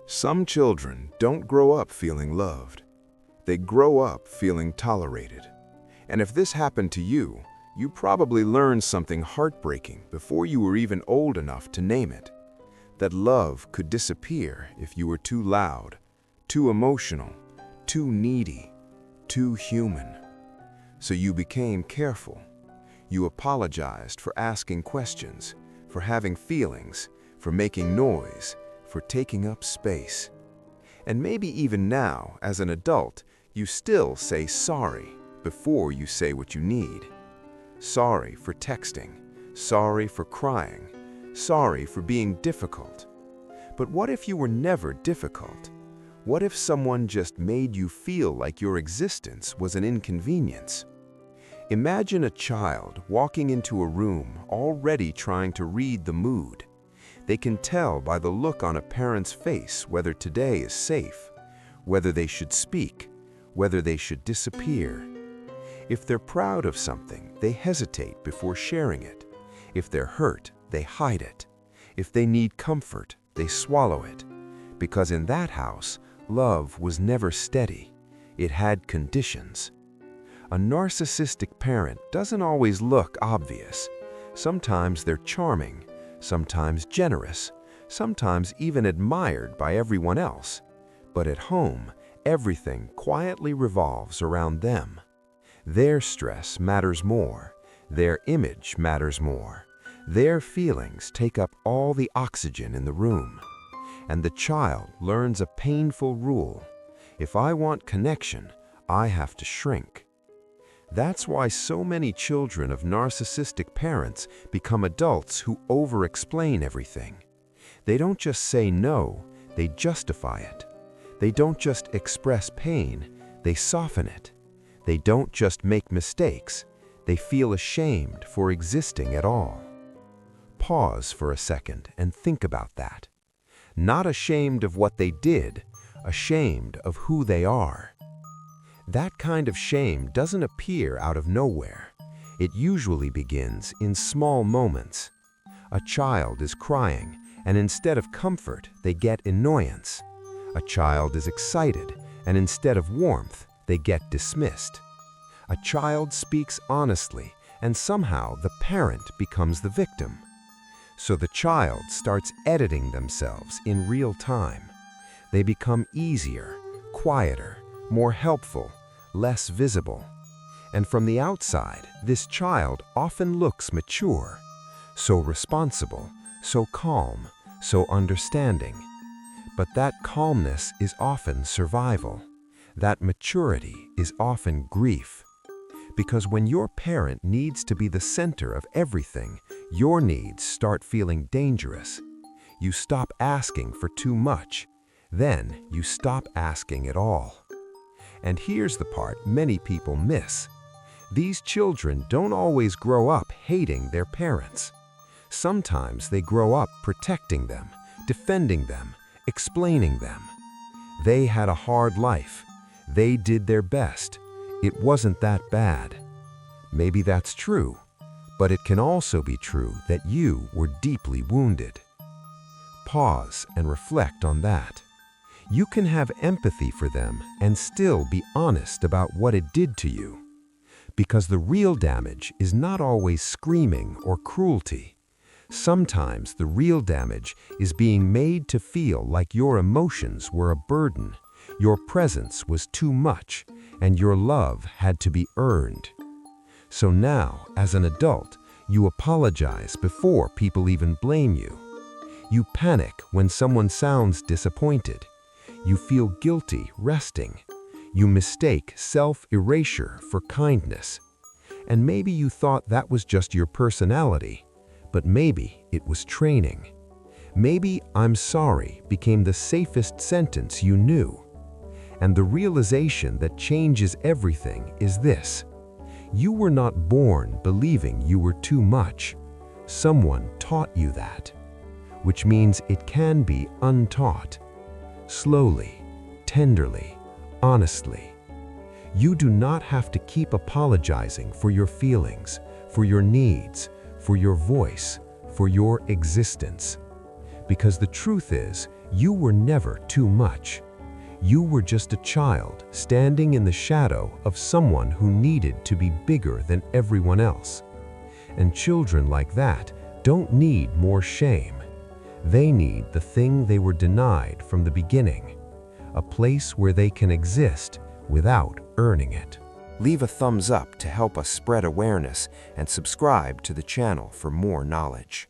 Some children don't grow up feeling loved. They grow up feeling tolerated. And if this happened to you, you probably learned something heartbreaking before you were even old enough to name it. That love could disappear if you were too loud, too emotional, too needy, too human. So you became careful. You apologized for asking questions, for having feelings, for making noise, for taking up space. And maybe even now, as an adult, you still say sorry before you say what you need. Sorry for texting, sorry for crying, sorry for being difficult. But what if you were never difficult? What if someone just made you feel like your existence was an inconvenience? Imagine a child walking into a room already trying to read the mood. They can tell by the look on a parent's face whether today is safe, whether they should speak, whether they should disappear. If they're proud of something, they hesitate before sharing it. If they're hurt, they hide it. If they need comfort, they swallow it. Because in that house, love was never steady. It had conditions. A narcissistic parent doesn't always look obvious. Sometimes they're charming, sometimes generous, sometimes even admired by everyone else. But at home, everything quietly revolves around them. Their stress matters more. Their image matters more. Their feelings take up all the oxygen in the room. And the child learns a painful rule. If I want connection, I have to shrink. That's why so many children of narcissistic parents become adults who over-explain everything. They don't just say no, they justify it. They don't just express pain, they soften it. They don't just make mistakes, they feel ashamed for existing at all. Pause for a second and think about that. Not ashamed of what they did, ashamed of who they are. That kind of shame doesn't appear out of nowhere. It usually begins in small moments. A child is crying, and instead of comfort, they get annoyance. A child is excited, and instead of warmth, they get dismissed. A child speaks honestly, and somehow the parent becomes the victim. So the child starts editing themselves in real time. They become easier, quieter, more helpful, less visible. And from the outside, this child often looks mature, so responsible, so calm, so understanding. But that calmness is often survival. That maturity is often grief. Because when your parent needs to be the center of everything, your needs start feeling dangerous. You stop asking for too much. Then you stop asking at all. And here's the part many people miss. These children don't always grow up hating their parents. Sometimes they grow up protecting them, defending them, explaining them. They had a hard life. They did their best. It wasn't that bad. Maybe that's true, but it can also be true that you were deeply wounded. Pause and reflect on that. You can have empathy for them and still be honest about what it did to you. Because the real damage is not always screaming or cruelty. Sometimes the real damage is being made to feel like your emotions were a burden, your presence was too much, and your love had to be earned. So now, as an adult, you apologize before people even blame you. You panic when someone sounds disappointed. You feel guilty resting. You mistake self-erasure for kindness. And maybe you thought that was just your personality, but maybe it was training. Maybe "I'm sorry" became the safest sentence you knew. And the realization that changes everything is this: you were not born believing you were too much. Someone taught you that, which means it can be untaught. Slowly, tenderly, honestly. You do not have to keep apologizing for your feelings, for your needs, for your voice, for your existence. Because the truth is, You were never too much. You were just a child standing in the shadow of someone who needed to be bigger than everyone else. And children like that don't need more shame. They need the thing they were denied from the beginning, a place where they can exist without earning it. Leave a thumbs up to help us spread awareness and subscribe to the channel for more knowledge.